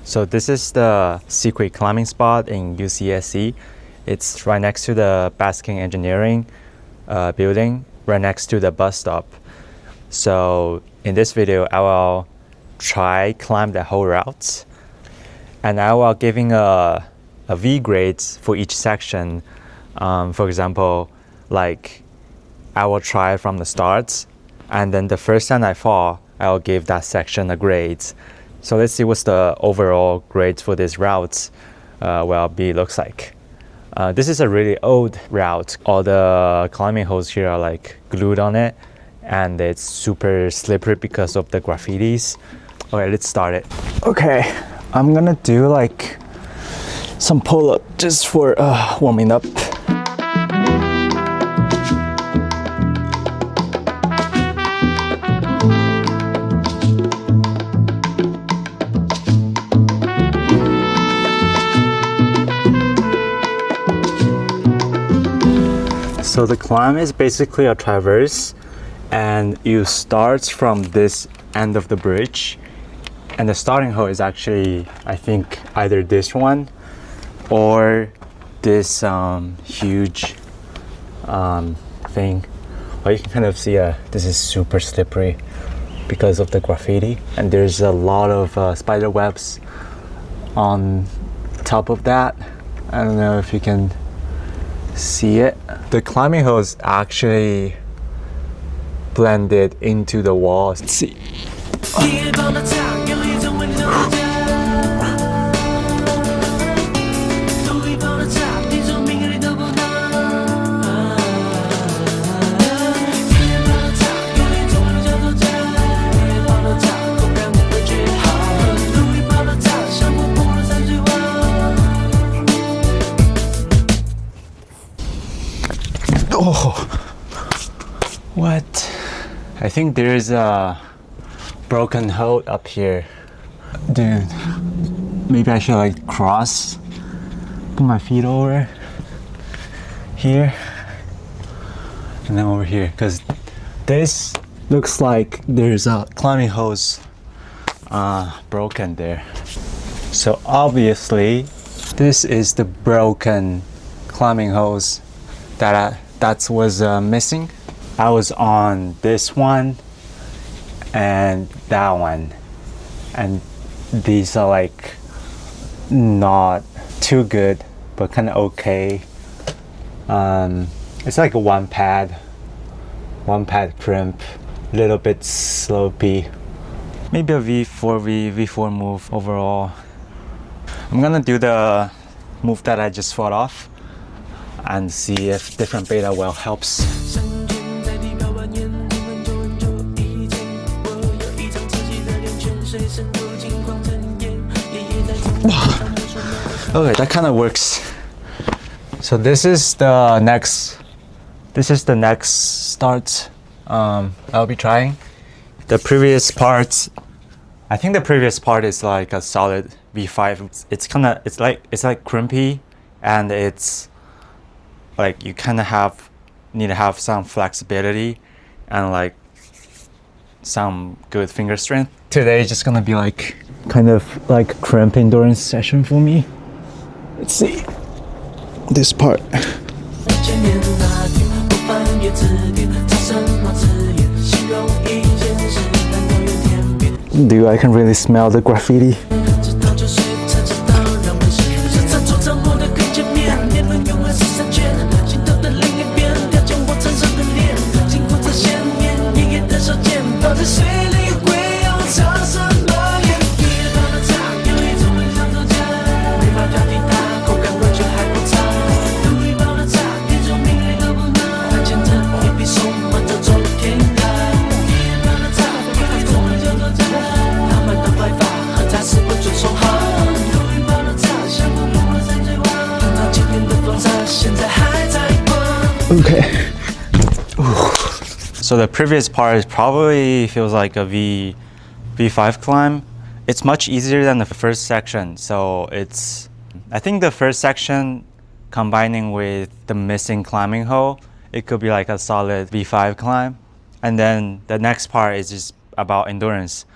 So this is the Secrete climbing spot in UCSC. It's right next to the Basking Engineering building, right next to the bus stop. So in this video, I will try climb the whole route, and I will giving a V grades for each section. For example, like I will try from the start, and then the first time I fall, I will give that section a grades. So let's see what's the overall grades for this route looks like. This is a really old route. All the climbing holes here are like glued on it, and it's super slippery because of the graffitis. Okay, let's start it. Okay, I'm gonna do like some pull-up just for warming up. So the climb is basically a traverse, and you start from this end of the bridge, and the starting hole is actually, I think, either this one or this huge thing. Well, you can kind of see this is super slippery because of the graffiti, and there's a lot of spider webs on top of that. I don't know if you can see it. The climbing hole is actually blended into the walls. Let's see. Oh, what? I think there's a broken hole up here. Dude, maybe I should like cross, put my feet over here and then over here, because this looks like there's a climbing hose broken there. So obviously this is the broken climbing hose that was missing. I was on this one and that one, and these are like not too good but kind of okay. It's like a one pad crimp, little bit slopey, maybe a V4 move overall. I'm gonna do the move that I just fought off and see if different beta well helps. Okay, that kind of works. So this is the next start I'll be trying. The previous part, I think the previous part is like a solid V5. It's like crimpy, and it's like you kind of need to have some flexibility and like some good finger strength. Today is just gonna be like kind of like cramp endurance session for me. Let's see this part. Dude, I can really smell the graffiti. Okay. So the previous part is probably feels like a V5 climb. It's much easier than the first section. So I think the first section combining with the missing climbing hole, it could be like a solid V5 climb. And then the next part is just about endurance.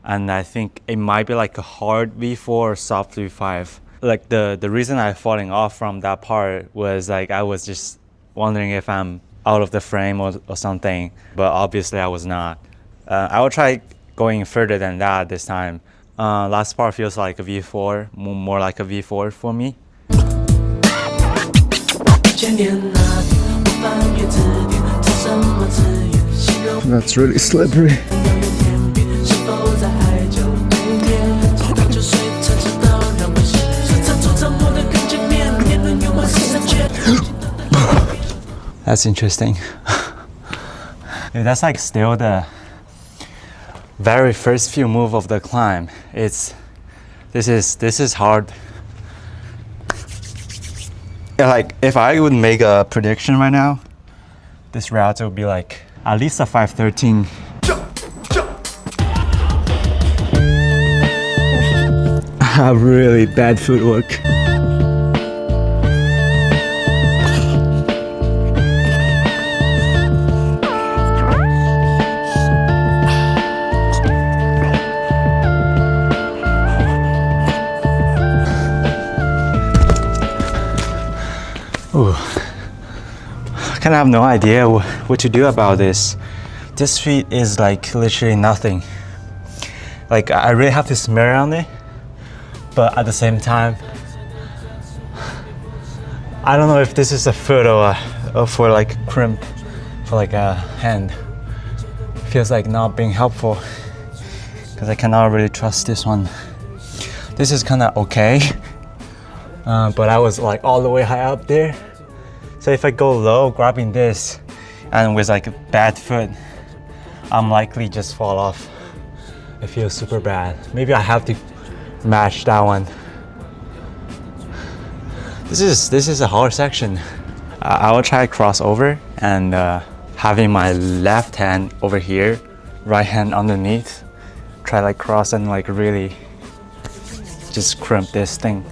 and I think it might be like a hard V4 or soft V5. Like the reason I falling off from that part was like I was just wondering if I'm out of the frame or something, but obviously I was not. I will try going further than that this time. Last part feels like a V4, more like a V4 for me. That's really slippery. That's interesting. That's like still the very first few move of the climb. This is hard. Like if I would make a prediction right now, this route would be like at least a 513. I have really bad footwork. Ooh. I kind of have no idea what to do about this. This feet is like literally nothing. Like I really have to smear on it, but at the same time, I don't know if this is a foot or for like crimp, for like a hand. Feels like not being helpful because I cannot really trust this one. This is kind of okay, but I was like all the way high up there. So if I go low grabbing this and with like a bad foot, I'm likely just fall off. It feels super bad. Maybe I have to match that one. This is a hard section. I will try to cross over and having my left hand over here, right hand underneath. Try like cross and like really just crimp this thing.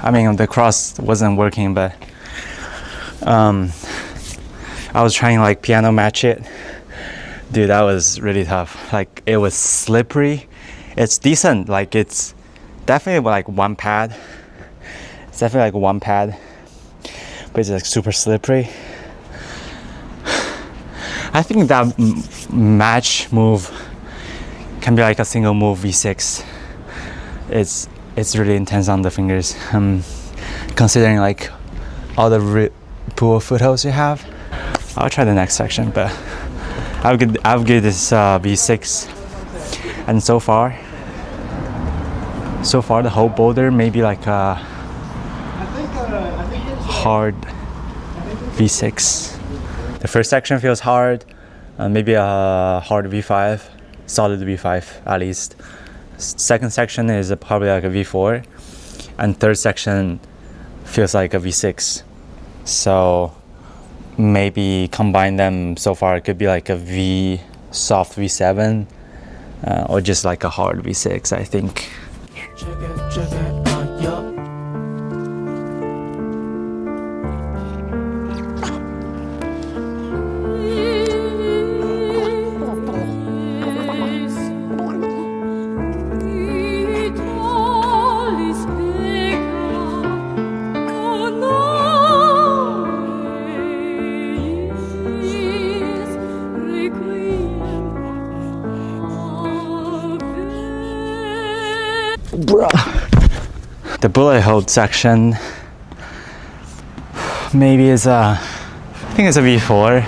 I mean, the cross wasn't working, but I was trying to like piano match it. Dude, that was really tough. Like it was slippery. It's decent. Like it's definitely like one pad. It's definitely like one pad, but it's like super slippery. I think that match move can be like a single move V6. It's really intense on the fingers. Considering like all the poor footholds you have. I'll try the next section, but I'll give this V6. And so far the whole boulder maybe like a hard V6. The first section feels hard, maybe a hard V5, solid V5 at least. Second section is probably like a V4, and third section feels like a V6. So maybe combine them so far, it could be like a soft V7, or just like a hard V6, I think. The bullet hold section maybe is I think it's a V4,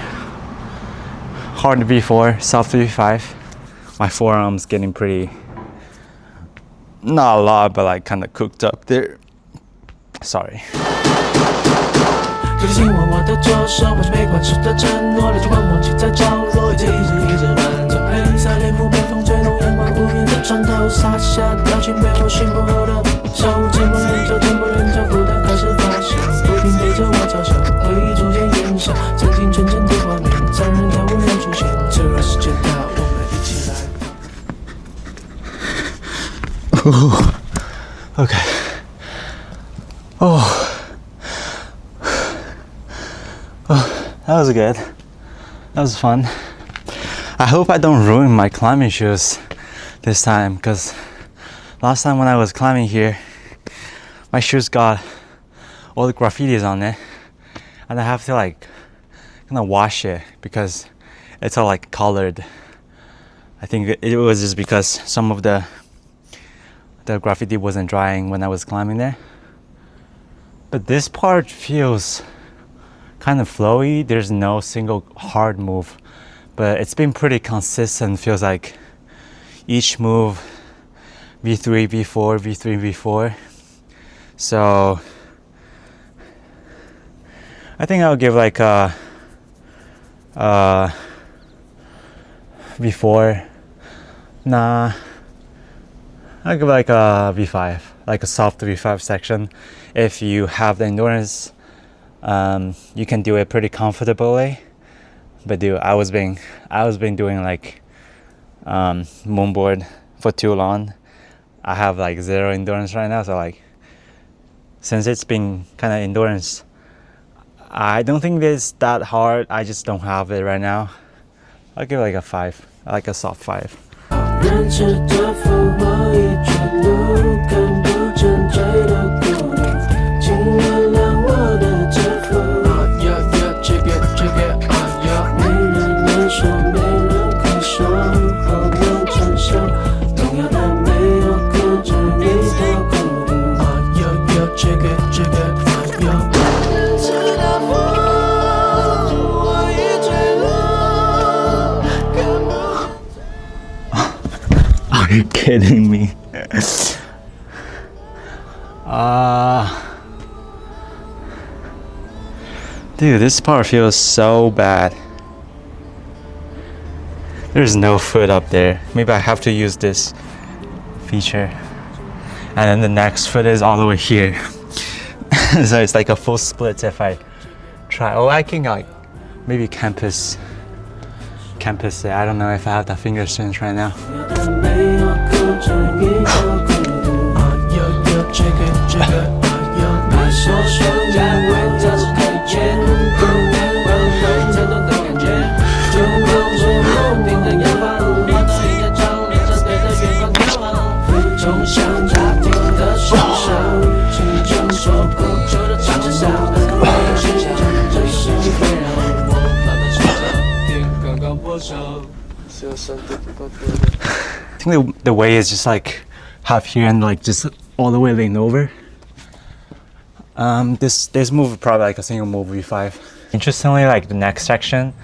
hard V4, soft V5. My forearm's getting pretty not a lot, but like kind of cooked up there. Sorry. 可是紧握我的左手，完全被灌输的承诺，泪珠光忘记在角落，一直伴奏，黑色脸谱被风吹动，阳光无言的穿透，洒下表情被我驯服后的手，寂寞人就寂寞人就孤单开始发酵，不停对着我嘲笑，回忆逐渐烟消，曾经纯真的画面，残忍在无人出现，脆弱时间到，我们一起来吧。Okay. Oh, that was good. That was fun. I hope I don't ruin my climbing shoes this time, because last time when I was climbing here, my shoes got all the graffitis on it, and I have to like kind of wash it because it's all like colored. I think it was just because some of the graffiti wasn't drying when I was climbing there. But this part feels kind of flowy. There's no single hard move, but it's been pretty consistent. Feels like each move V3, V4, V3, V4. So I think I'll give like a V4. Nah, I'll give like a V5, like a soft V5 section. If you have the endurance, you can do it pretty comfortably. But dude, I was been doing like moonboard for too long. I have like zero endurance right now, so like since it's been kind of endurance, I don't think it's that hard. I just don't have it right now. I'll give it like a 5, like a soft 5. 认识的符号一卷路，看不见追的孤独，请原谅我的折服。没人能说，没人可说，后能承受，重要的没有克制你的孤独。认识的符号，我已坠落，看不。Are you kidding me? Dude, this part feels so bad. There's no foot up there. Maybe I have to use this feature. And then the next foot is all the way here. So it's like a full split if I try. Oh, I can like maybe campus it. I don't know if I have the finger strength right now. I think the way is just like half here and like just all the way lean over. This move is probably like a single move V5. Interestingly, like the next section,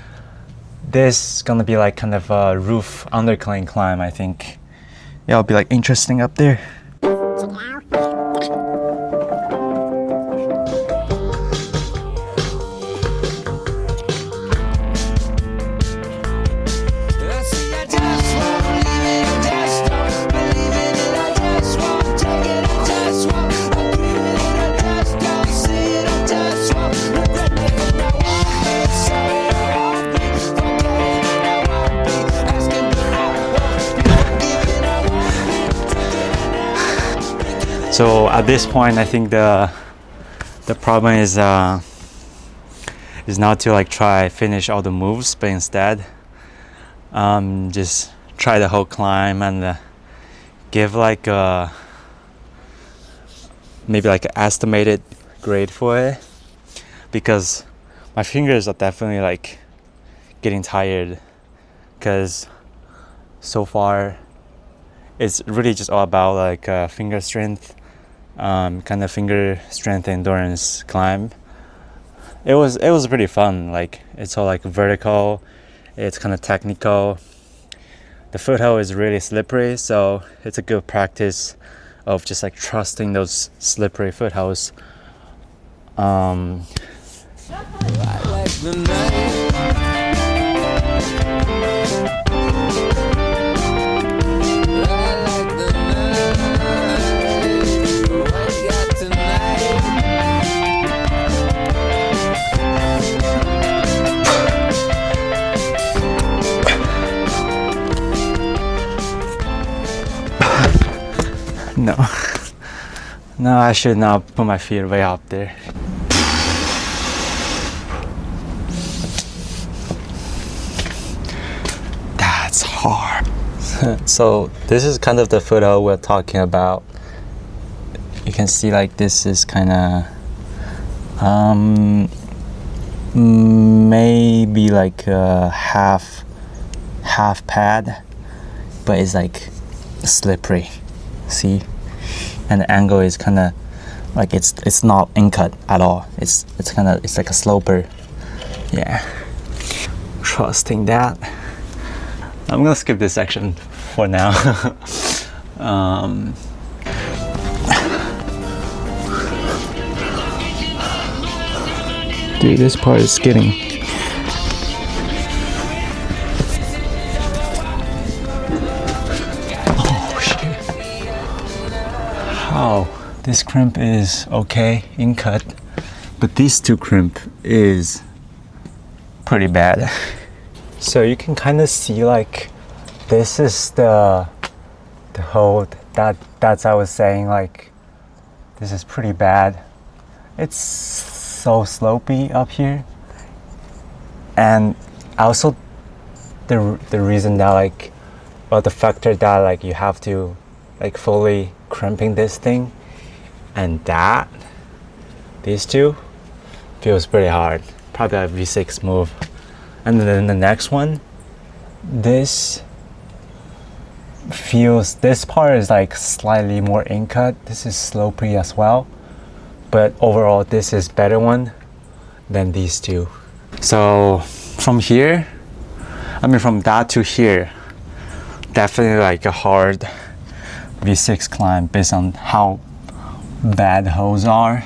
this is gonna be like kind of a roof undercline climb. I think it'll be like interesting up there. So at this point, I think the problem is not to like try finish all the moves, but instead just try the whole climb and give like a maybe like an estimated grade for it, because my fingers are definitely like getting tired, because so far it's really just all about like finger strength, kind of finger strength endurance climb. It was pretty fun. Like it's all like vertical, it's kind of technical. The foothold is really slippery, so it's a good practice of just like trusting those slippery footholds. No. No, I should not put my feet way up there. That's hard. So this is kind of the foothold we're talking about. You can see like this is kind of maybe like a half pad, but it's like slippery. See, and the angle is kind of like it's not in cut at all. It's like a sloper. Yeah, trusting that. I'm gonna skip this section for now. Dude, this part is skidding. Oh, this crimp is okay in cut, but these two crimp is pretty bad. So you can kind of see like this is the hold that's I was saying, like this is pretty bad. It's so slopey up here, and also the reason that like, well, the factor that like you have to like fully crimping this thing, and that these two feels pretty hard. Probably a V6 move. And then the next one, this part is like slightly more in cut. This is slopey as well, but overall this is better one than these two. So from here, I mean from that to here, definitely like a hard V6 climb based on how bad the holes are.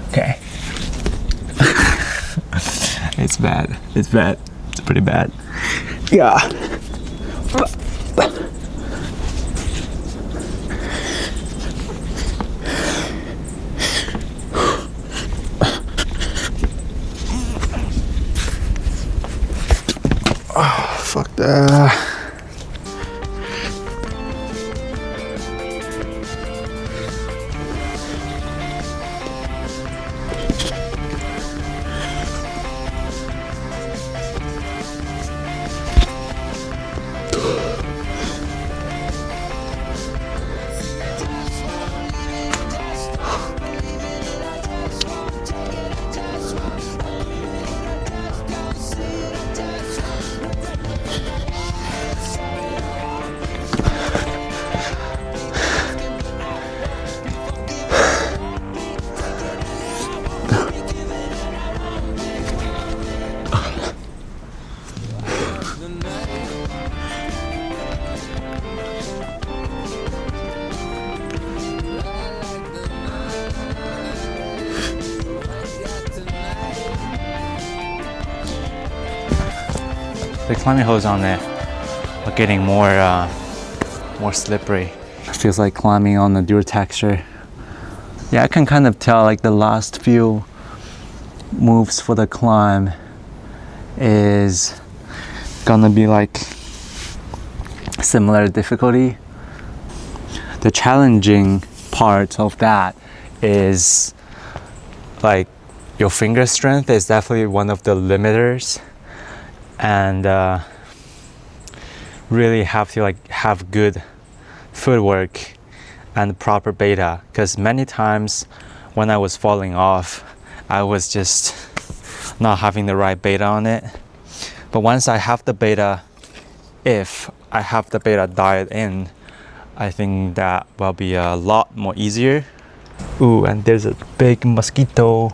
Okay. It's bad. It's bad. It's pretty bad. Yeah. Oh, fuck that. The climbing holes on there are getting more slippery. It feels like climbing on the dure texture. Yeah, I can kind of tell like the last few moves for the climb is gonna be like similar difficulty. The challenging part of that is like your finger strength is definitely one of the limiters, and really have to like have good footwork and proper beta, because many times when I was falling off, I was just not having the right beta on it. But once I have the beta, if I have the beta dialed in, I think that will be a lot more easier. Ooh, and there's a big mosquito.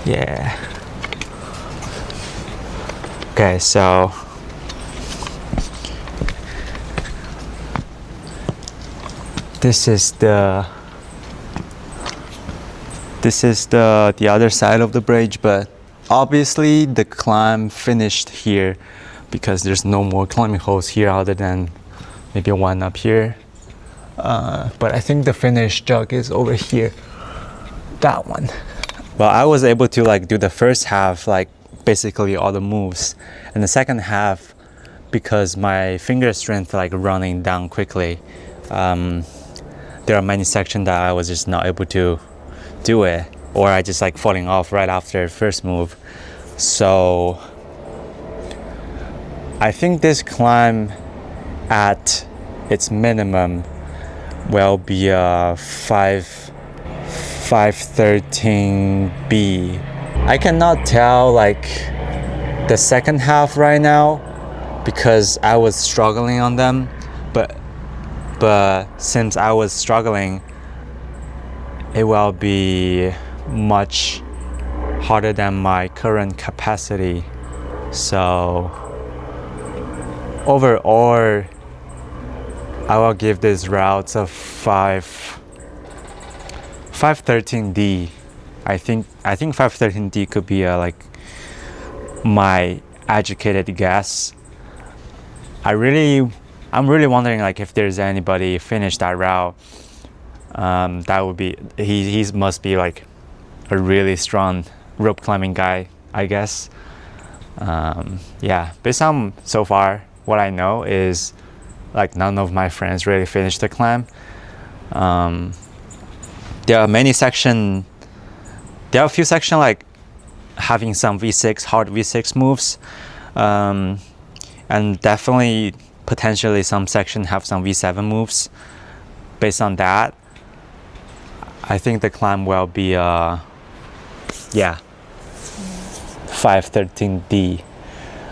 Yeah. Okay, so This is the other side of the bridge, but obviously the climb finished here because there's no more climbing holes here other than maybe one up here. But I think the finished jug is over here. That one. Well, I was able to like do the first half, like basically all the moves, and the second half, because my finger strength like running down quickly, there are many sections that I was just not able to do it, or I just like falling off right after the first move. So I think this climb at its minimum will be a 513B. I cannot tell like the second half right now because I was struggling on them, but since I was struggling, it will be much harder than my current capacity. So overall, I will give this route a 513D. I think 513D could be like my educated guess. I'm really wondering like if there's anybody finished that route. That would be he must be like a really strong rope climbing guy, I guess. Yeah, based on so far what I know is like none of my friends really finished the climb. There are many section. There are a few sections like having some V6 hard V6 moves, and definitely potentially some section have some V7 moves. Based on that, I think the climb will be 513D.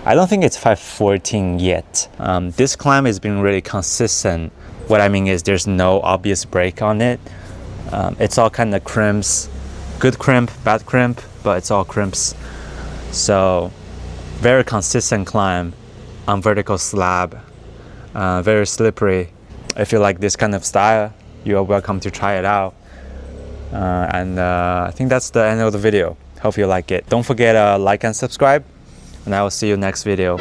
I don't think it's 514 yet. This climb has been really consistent. What I mean is there's no obvious break on it. It's all kind of crimps, good crimp, bad crimp, but it's all crimps. So very consistent climb on vertical slab, very slippery. If you like this kind of style, you are welcome to try it out. And I think that's the end of the video. Hope you like it. Don't forget to like and subscribe, and I will see you next video.